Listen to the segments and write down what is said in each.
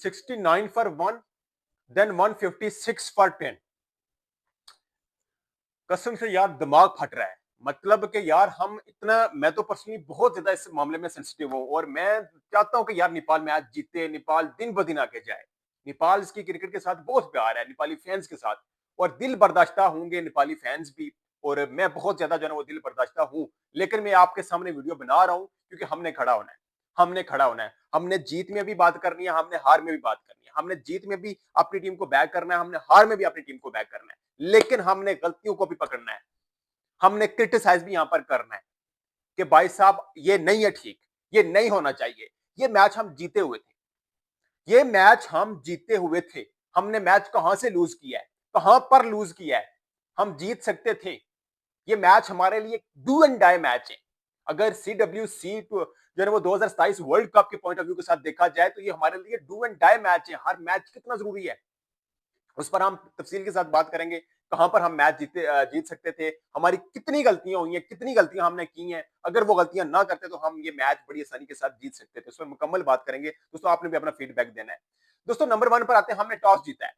69 for 1, then 156 for 10। कसम से यार दिमाग फट रहा है। मतलब कि यार हम इतना, मैं तो पर्सनली बहुत ज्यादा इस मामले में सेंसिटिव हूँ और मैं चाहता हूँ कि यार नेपाल मैच जीते, नेपाल दिन ब दिन आगे जाए। नेपाल इसकी क्रिकेट के साथ बहुत प्यार है, नेपाली फैंस के साथ, और दिल बर्दाश्ता होंगे नेपाली फैंस भी। और मैं बहुत ज्यादा जो है वो दिल बर्दाश्ता हूँ। लेकिन मैं आपके सामने वीडियो बना रहा हूँ क्योंकि हमने खड़ा होना है। हमने खड़ा होना है, हमने जीत में भी बात करनी है, हमने हार में भी बात करनी है। हमने जीत में भी अपनी टीम को बैक करना है, हमने हार में भी अपनी टीम को बैक करना है। लेकिन हमने गलतियों को भी पकड़ना है, हमने क्रिटिसाइज भी यहां पर करना है कि भाई साहब ये नहीं है ठीक, ये नहीं होना चाहिए। ये मैच हम जीते हुए थे, ये मैच हम जीते हुए थे। हमने मैच कहां से लूज किया है, कहां पर लूज किया है? हम जीत सकते थे। ये मैच हमारे लिए डू एंड डाई मैच है। अगर CWC जो है वो 2027 वर्ल्ड कप के पॉइंट ऑफ व्यू के साथ देखा जाए तो ये हमारे लिए डू एंड डाई मैच है। हर मैच कितना जरूरी है उस पर हम तफसील के साथ बात करेंगे। कहां पर हम मैच जीत सकते थे, हमारी कितनी गलतियां हुई हैं, कितनी गलतियां हमने की हैं। अगर वो गलतियां ना करते तो हम ये मैच बड़ी आसानी के साथ जीत सकते थे। उस पर मुकम्मल बात करेंगे। दोस्तों आपने भी अपना फीडबैक देना है। दोस्तों नंबर 1 पर आते हैं, हमने टॉस जीता है।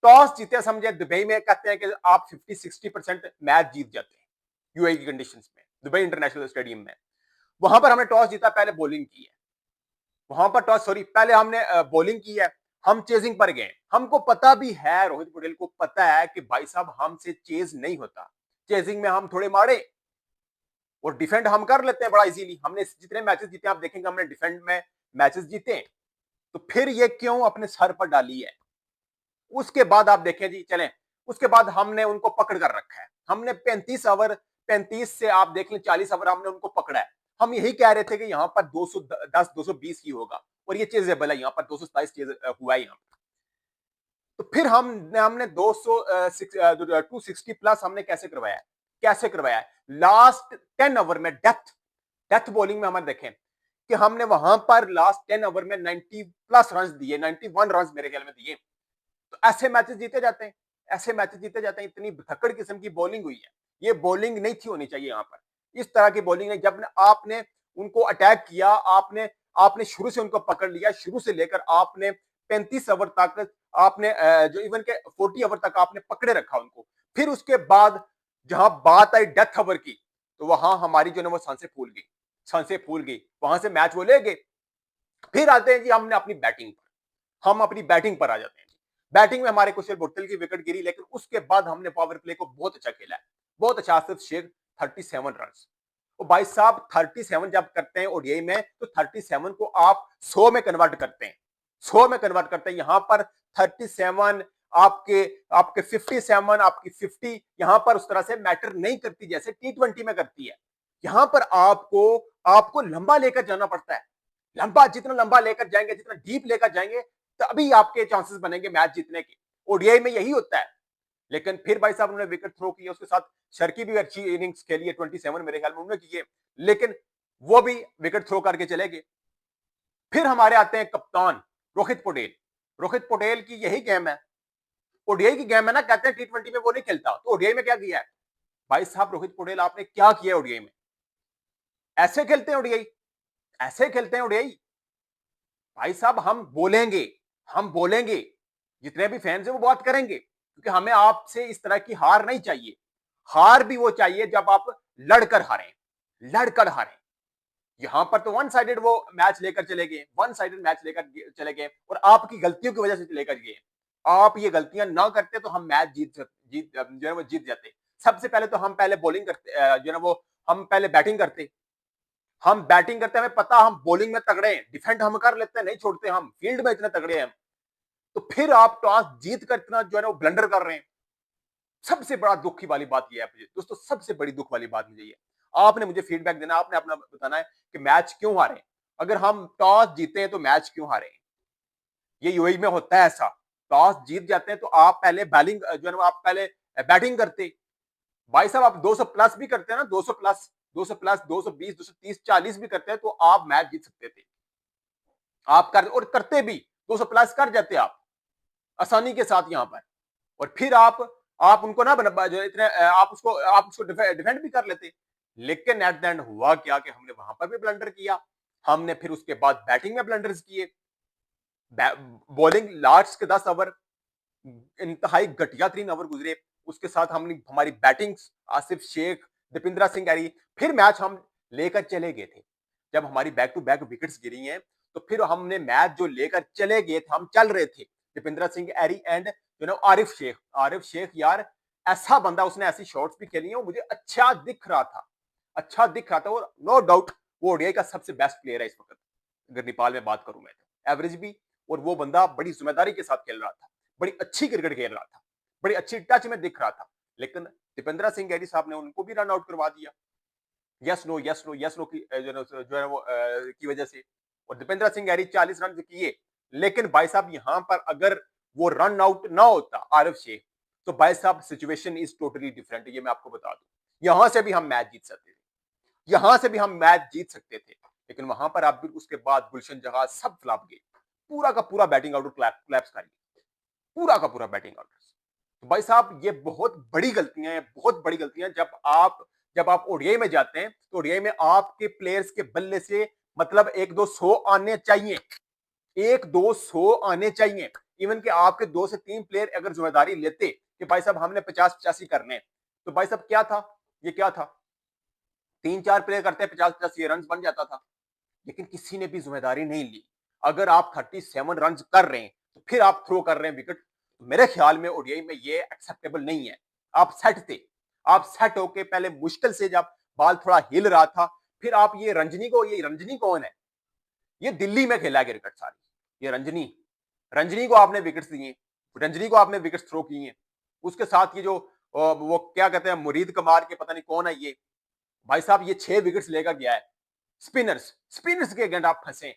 टॉस जीते समझे, दुबई में कहते हैं कि आप 50-60% मैच जीत जाते हैं यूएई की कंडीशन में, दुबई इंटरनेशनल स्टेडियम में। वहां पर हमने टॉस जीता, पहले बॉलिंग की है। वहां पर टॉस, सॉरी, पहले हमने बॉलिंग की है। हम चेजिंग पर गए। हमको पता भी है, रोहित पटेल को पता है कि भाई साहब हमसे चेज नहीं होता। चेजिंग में हम थोड़े मारे और डिफेंड हम कर लेते हैं बड़ा इजीली। हमने जितने मैचेस जीते आप देखेंगे हमने डिफेंड में मैचेस जीते। तो फिर ये क्यों अपने सर पर डाली है? उसके बाद आप देखें जी, चलें, उसके बाद हमने उनको पकड़ कर रखा है। हमने 35 ओवर, 35 से आप देख लें 40 ओवर हमने उनको पकड़ा है। हम यही कह रहे थे कि यहाँ पर 210 220 ही होगा और ये चेजेबल है। यहाँ पर 227 चेज हुआ है यहाँ। तो फिर हमने 260 प्लस हमने कैसे करवाया है? कैसे करवाया है? लास्ट 10 ओवर में डेथ डेथ बॉलिंग में हमें देखें कि हमने वहां पर लास्ट 10 ओवर में 90 प्लस रन दिए, 91 रन मेरे ख्याल में दिए। तो ऐसे मैचेस जीते जाते हैं, ऐसे मैचेस जीते जाते हैं। इतनी धक्कड़ किस्म की बॉलिंग हुई है, ये बॉलिंग नहीं थी होनी चाहिए यहाँ पर। इस तरह की बॉलिंग नहीं। जब आपने उनको अटैक किया, आपने आपने शुरू से उनको पकड़ लिया, शुरू से लेकर आपने 35 ओवर तक आपने जो इवन के 40 ओवर तक आपने पकड़े रखा उनको। फिर उसके बाद जहां बात आई डेथ ओवर की, तो वहां हमारी जो है वो सांसें फूल गई, सांसें फूल गई। वहां से मैच वो ले गए। फिर आते हैं जी हमने अपनी बैटिंग पर, हम अपनी बैटिंग पर आ जाते हैं। बैटिंग में हमारे कुशल भुट्टल की विकेट गिरी, लेकिन उसके बाद हमने पावर प्ले को बहुत अच्छा खेला है, बहुत अच्छा। आसिफ शेख 37 रन। और भाई साहब 37 जब करते हैं ओडीआई में तो 37 को आप 100 में कन्वर्ट करते हैं, 100 में कन्वर्ट करते हैं। यहां पर 37 आपके आपके 57 आपकी 50 यहां पर उस तरह से मैटर नहीं करती जैसे T20 में करती है। यहां पर आपको आपको लंबा लेकर जाना पड़ता है। लंबा, जितना लंबा लेकर जाएंगे, जितना डीप लेकर जाएंगे, तभी आपके चांसेस बनेंगे मैच जीतने के। ओडीआई में यही होता है। लेकिन फिर भाई साहब उन्होंने विकेट थ्रो किया, उसके साथ शर्की भी अच्छी इनिंग्स खेली है, 27 मेरे ख्याल में उन्होंने की है, लेकिन वो भी विकेट थ्रो करके चले गए। फिर हमारे आते हैं कप्तान रोहित पटेल। रोहित पटेल की यही गेम है, ओडीआई की गेम है ना। कहते हैं T20 में वो नहीं खेलता, तो ओडीआई में क्या किया है? भाई साहब रोहित पटेल आपने क्या किया ओडीआई में? ऐसे खेलते हैं ओडीआई? ऐसे खेलते हैं ओडीआई? भाई साहब हम बोलेंगे, हम बोलेंगे, जितने भी फैंस हैं वो बात करेंगे, क्योंकि हमें आपसे इस तरह की हार नहीं चाहिए। हार भी वो चाहिए जब आप लड़कर हारें, लड़कर हारें। यहां पर तो वन साइडेड वो मैच लेकर चले गए, वन साइडेड मैच लेकर चले गए और आपकी गलतियों की वजह से लेकर गए। आप ये गलतियां ना करते तो हम मैच जीत जो है वो जीत जाते। सबसे पहले तो हम पहले बॉलिंग करते, जो है वो हम पहले बैटिंग करते। हम बैटिंग करते हैं, हमें पता हम बॉलिंग में तगड़े हैं, डिफेंड हम कर लेते हैं, नहीं छोड़ते, हम फील्ड में इतने तगड़े हैं। तो फिर आप टॉस जीत कर इतना जो है ना वो ब्लंडर कर रहे हैं। सबसे बड़ा दुख की वाली बात यह है दोस्तों, सबसे बड़ी दुख वाली बात मुझे ये, आपने मुझे फीडबैक देना, आपने अपना बताना है कि मैच क्यों हारे। अगर हम टॉस जीते हैं तो मैच क्यों हारे? ये यूएई में होता है ऐसा। टॉस जीत जाते हैं तो आप पहले बैटिंग जो है ना आप पहले बैटिंग करते। भाई साहब आप 200 प्लस भी करते हैं ना, 200 प्लस, 200 प्लस, 220, 230, 40 भी करते हैं तो आप मैच जीत सकते थे। आप कर और करते भी, 200 प्लस कर जाते आप आसानी के साथ यहां पर। और फिर आप उनको ना बना जो इतने आप उसको डिफेंड भी कर लेते। लेकिन एट द एंड हुआ क्या कि हमने वहां पर भी ब्लंडर किया। हमने फिर उसके बाद बैटिंग में ब्लंडर्स किए। बॉलिंग लास्ट के 10 ओवर इंतहाई घटिया 3 ओवर गुजरे। उसके साथ हमने हमारी बैटिंग, आसिफ शेख, दीपिंद्रा सिंह एरी, फिर मैच हम लेकर चले गए थे। जब हमारी बैक टू बैक विकेट्स गिरी हैं तो फिर हमने मैच जो लेकर चले गए थे, हम चल रहे थे, दीपिंद्रा सिंह एरी एंड आरिफ शेख यार ऐसा बंदा, उसने ऐसी शॉट्स भी खेली हैं, मुझे अच्छा दिख रहा था, अच्छा दिख रहा था। और नो डाउट वो ओडीआई का सबसे बेस्ट प्लेयर है इस वक्त, अगर नेपाल में बात करूं मैं तो एवरेज भी। और वो बंदा बड़ी जिम्मेदारी के साथ खेल रहा था, बड़ी अच्छी क्रिकेट खेल रहा था, बड़ी अच्छी टच में दिख रहा था। लेकिन दीपेंद्र सिंह गैरी साहब ने उनको भी रन आउट करवा दिया, yes no yes no yes no की जो है वो की वजह से। और दीपेंद्र सिंह गैरी 40 रन किए, लेकिन भाई साहब यहां पर अगर वो रन आउट ना होता आरिफ शेख, तो भाई साहब सिचुएशन इज टोटली डिफरेंट, ये मैं आपको बता दूं। यहां से भी हम मैच जीत सकते थे, यहां से भी हम मैच जीत सकते थे, लेकिन वहां पर आप भी उसके बाद गुलशन जहाज सब फ्लॉप गए, पूरा का पूरा बैटिंग आउट क्लैप्स कर गया, पूरा का पूरा बैटिंग आउट। तो भाई साहब ये बहुत बड़ी गलतियां हैं, बहुत बड़ी गलतियां। जब आप ओडीआई में जाते हैं तो ओडीआई में आपके प्लेयर्स के बल्ले से मतलब एक दो सौ आने चाहिए, एक दो सौ आने चाहिए। इवन कि आपके 2 से 3 प्लेयर अगर जिम्मेदारी लेते कि भाई साहब हमने 50-85 करने, तो भाई साहब क्या था, ये क्या था, 3-4 प्लेयर करते 50-85 रन बन जाता था। लेकिन किसी ने भी जिम्मेदारी नहीं ली। अगर आप 37 रन कर रहे हैं तो फिर आप थ्रो कर रहे हैं विकेट, तो मेरे ख्याल में ओडीआई में ये एक्सेप्टेबल नहीं है। आप सेट थे, आप सेट होके पहले मुश्किल से जब बॉल थोड़ा हिल रहा था, फिर आप ये रंजनी कौन है, ये दिल्ली में खेला क्रिकेट सारी, ये रंजनी, रंजनी को आपने विकेट्स दिए, रंजनी को आपने विकेट थ्रो किए। उसके साथ ये जो वो क्या कहते हैं मुरीद कमार के पता नहीं कौन है ये, भाई साहब ये 6 विकेट्स लेकर गया है। स्पिनर्स, स्पिनर्स के अगेंस्ट आप फंसे,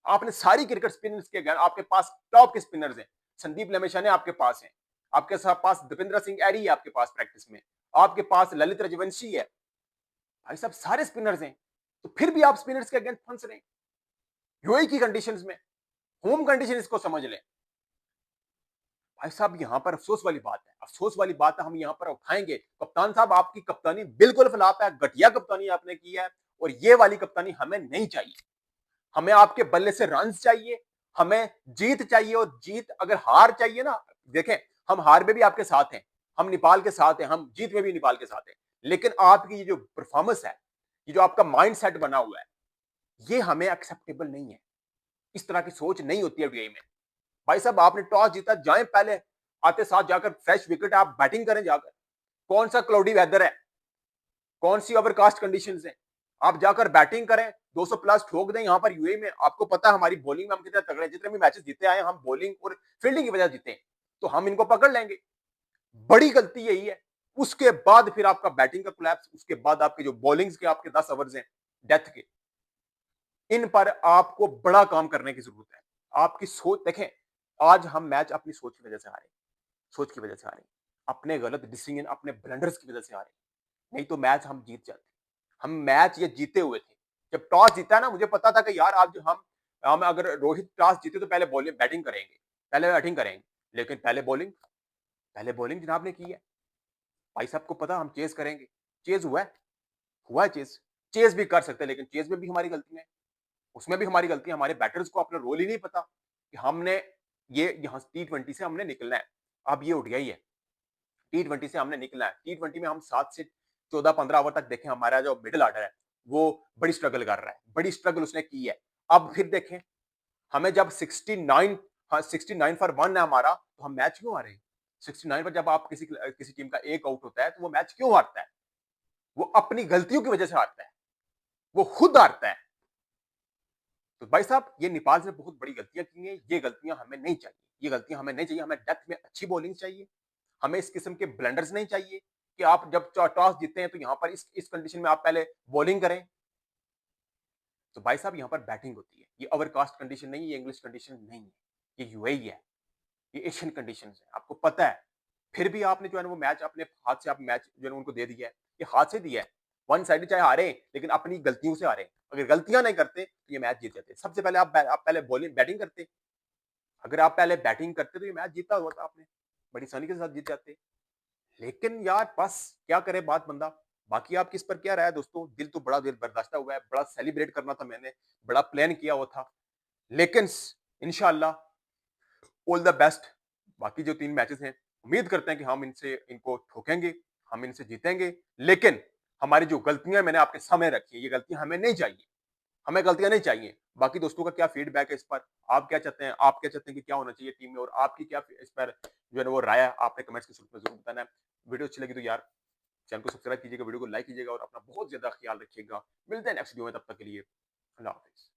आपने सारी क्रिकेट स्पिनर्स के अगेंस्ट, आपके पास टॉप के स्पिनर्स हैं, संदीप लेमेशाने आपके पास हैं, आपके पास दीपेंद्र सिंह एरी है, आपके पास प्रैक्टिस में, आपके पास ललित रजवंशी है, भाई साहब सारे स्पिनर्स हैं। तो फिर भी आप स्पिनर्स के अगेंस्ट फंस रहे हैं यूएई की कंडीशंस में, होम कंडीशन इसको समझ लें। भाई साहब यहां पर अफसोस वाली बात है, अफसोस वाली बात है, हम यहां पर उठाएंगे। कप्तान साहब आपकी कप्तानी बिल्कुल फ्लॉप है, घटिया कप्तानी आपने की है, और ये वाली कप्तानी हमें नहीं चाहिए। हमें आपके बल्ले से रन चाहिए, हमें जीत चाहिए। और जीत अगर हार चाहिए ना, देखें हम हार में भी आपके साथ हैं, हम नेपाल के साथ हैं, हम जीत में भी नेपाल के साथ हैं, लेकिन आपकी ये जो परफॉर्मेंस है, ये जो आपका माइंड सेट बना हुआ है, ये हमें एक्सेप्टेबल नहीं है। इस तरह की सोच नहीं होती है ओडीआई में। भाई साहब आपने टॉस जीता, जाएं पहले, आते साथ जाकर फ्रेश विकेट आप बैटिंग करें जाकर। कौन सा क्लाउडी वेदर है, कौन सी ओवरकास्ट कंडीशंस है, आप जाकर बैटिंग करें, 200 प्लस ठोक दें। यहां पर यूएई में आपको पता है हमारी बॉलिंग में हम कितने तगड़े, जितने भी मैचेस जीते आए हम बॉलिंग और फील्डिंग की वजह जीते हैं, तो हम इनको पकड़ लेंगे। बड़ी गलती यही है। उसके बाद फिर आपका बैटिंग का कोलैप्स, उसके बाद आपके जो बॉलिंग्स के आपके 10 ओवर्स हैं डेथ के, इन पर आपको बड़ा काम करने की जरूरत है। आपकी सोच देखें, आज हम मैच अपनी सोच की वजह से हारे, सोच की वजह से हारे, अपने गलत डिसीजन, अपने ब्लंडर्स की वजह से हारे, नहीं तो मैच हम जीत जाते। हम मैच ये जीते हुए थे। जब टॉस जीता ना, मुझे पता था कि यार आज हम अगर रोहित टॉस जीते तो पहले बॉलिंग बैटिंग करेंगे, पहले बैटिंग करेंगे, लेकिन पहले बॉलिंग जनाब ने की है। भाई साहब को पता हम चेज करेंगे, चेज हुआ है चेज, चेज भी कर सकते हैं, लेकिन चेज में भी हमारी गलती है, उसमें भी हमारी गलती है। हमारे बैटर्स को अपना रोल ही नहीं पता कि हमने ये यहाँ T20 से हमने निकलना है। अब ये ओडीआई है, T20 से हमने निकलना है। T20 में हम 7 से 14-15 ओवर तक देखें, हमारा जो मिडिल ऑर्डर है वो बड़ी स्ट्रगल कर रहा है, बड़ी स्ट्रगल उसने की है। अब फिर देखें, हमें जब 69, हाँ 69 फॉर 1 है हमारा, तो हम मैच क्यों हारे? 69 पर जब आप किसी टीम का एक आउट होता है तो वो मैच क्यों हारता है? वो अपनी गलतियों की वजह से हारता है, वो खुद हारता है। तो भाई साहब ये नेपाल से बहुत बड़ी गलतियां की हैं, ये गलतियां हमें नहीं चाहिए, ये गलतियां हमें नहीं चाहिए। हमें डेप्थ में अच्छी बॉलिंग चाहिए, हमें इस किस्म के ब्लंडर्स नहीं चाहिए कि आप जब टॉस जीतते हैं तो यहाँ पर इस कंडीशन में आप पहले बॉलिंग करें। तो भाई साहब यहाँ पर बैटिंग होती है, ये ओवरकास्ट कंडीशन नहीं है, ये इंग्लिश कंडीशन नहीं है, ये यूएई है, ये एशियन कंडीशन है, आपको पता है। फिर भी आपने जो है ना वो मैच अपने हाथ से, आप मैच जो है उनको दे दिया है, ये हाथ से दिया है। वन साइड चाहे हारे, लेकिन अपनी गलतियों से हारे। अगर गलतियां नहीं करते तो ये मैच जीत जाते। सबसे पहले आप पहले बॉलिंग बैटिंग करते, अगर आप पहले बैटिंग करते तो ये मैच जीता हुआ था आपने, बड़ी आसानी के साथ जीत जाते। लेकिन यार बस क्या करे बात बंदा। बाकी आप किस पर क्या रहा है दोस्तों, दिल तो बड़ा दिल बर्दाश्त हुआ है, बड़ा सेलिब्रेट करना था मैंने, बड़ा प्लान किया हुआ था, लेकिन इंशाल्लाह ऑल द बेस्ट। बाकी जो 3 मैचेस हैं, उम्मीद करते हैं कि हम इनको ठोकेंगे, हम इनसे जीतेंगे। लेकिन हमारी जो गलतियां मैंने आपके सामने रखी है, ये गलतियां हमें नहीं चाहिए, हमें गलतियां नहीं चाहिए। बाकी दोस्तों का क्या फीडबैक है इस पर, आप क्या चाहते हैं, आप क्या चाहते हैं कि क्या होना चाहिए टीम में, और आपकी क्या इस पर जो है ना वो राय है, आपने कमेंट्स के रूप में जरूर बताना है। वीडियो अच्छी लगी तो यार चैनल को सब्सक्राइब कीजिएगा, वीडियो को लाइक कीजिएगा और अपना बहुत ज्यादा ख्याल रखिएगा। मिलते हैं नेक्स्ट वीडियो में, तब तक के लिए अल्लाह हाफिज।